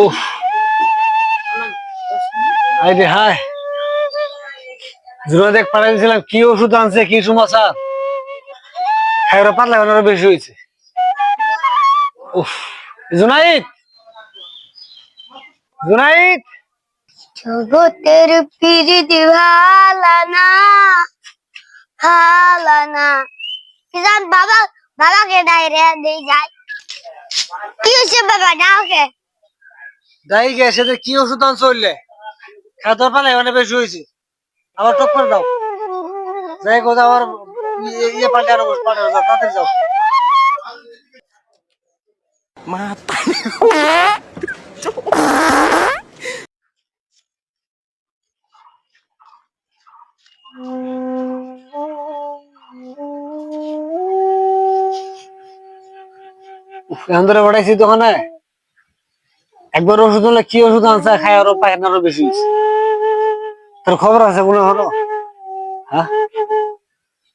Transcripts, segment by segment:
উফ, আরে হায়, জুনাদেক পাঠাই দিয়েছিলাম, কি ওষুধ আনছে, কি সমাচার? খাইরো পাতলা বানারও বেশি হয়েছে। উফ, জুনাইদ, জুনাইদ, জগতের পিরিতি ভালানা হালানা কিজান বাবা বাবাকে ডাইরে দিয়ে যায়। কি হয়েছে বাবা ডাকে? দাই গেছে যে কি ওষুধ আনছে হইলে? খাইরো পাতলা বানার বেশি হয়েছে, আবার টক করে দাও। যাই কোথা আবার ইয়ে পাল্টানো যাও, তাড়াতাড়ি যাও। Mata. এখন ধরে পাঠাইছি দোকানে, একবার ওষুধ হলে কি ওষুধ আনছে, খাই আরো পায়খানারও বেশি হয়েছে। তোর খবর আছে মনে হলো? হ্যাঁ,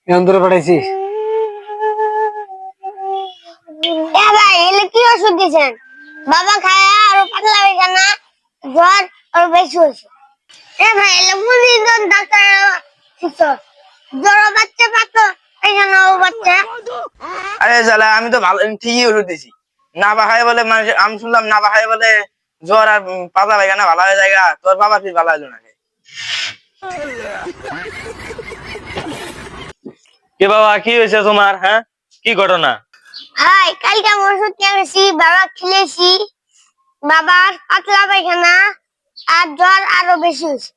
এখন ধরে পাঠাইছি। এ ভাই এলে কি ওষুধ দিয়েছেন? বাবা খায় আর পাতলা হয়ে না, জ্বর আর বেশি হয়েছে। এ ভাই এলে বুঝিজন ডাক্তার জ্বর বাচ্চা পাতো এই জন্য বাচ্চা। আরে শালা আমি তো ভালো ঠিকই ওষুধ দিছি। না বাহায় বলে মানুষ, আমি শুনলাম না বাহায় বলে জ্বর আর পাতলা পায়খানা ভালো হয়ে যায়। তোর বাবা ফির ভালো হলো না। কে বাবা কি হয়েছে তোমার? হ্যাঁ, কি ঘটনা? ভাই কালকে আমি ওষুধ খেয়েছি, বাবা খেলেছি, বাবার পাতলা পায়খানা আর জ্বর আরো বেশি হয়েছে।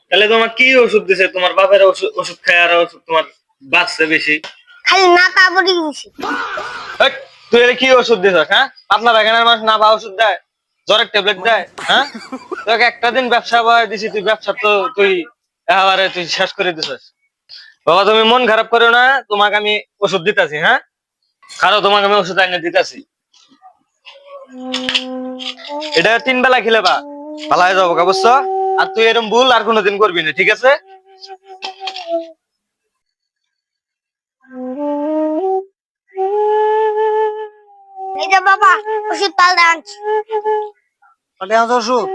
তাহলে তোমার কি ওষুধ দিছে? তোমার বাপের ওষুধ খায় আর ওষুধ তোমার বাঁচছে বেশি। খালি নাতা পড়ে গেছি। হেৎ, তুই এর কি ওষুধ দিছ? হ্যাঁ, পাতলা পায়খানার মানুষ না বা ওষুধ দেয়, জ্বরের ট্যাবলেট দেয়? হ্যাঁ, তোকে একটা দিন ব্যবসা বয় দিছি, তুই ব্যবসা তো তুই একেবারে তুই শেষ করে দিছিস। বাবা তুমি মন খারাপ করো না, তোমাকে আমি ওষুধ দিতেছি। হ্যাঁ, খারো তোমাকে আমি ওষুধ এনে দিতেছি। এটা 3 বেলা খেলে বা ভালো হয়ে যাবো, বুঝছো? আর তুই এরকম ভুল আর কোনোদিন করবি না, ঠিক আছে? এই যে বাবা ওষুধ পাল্টা আনছি। পাল্টে আনছো ওষুধ?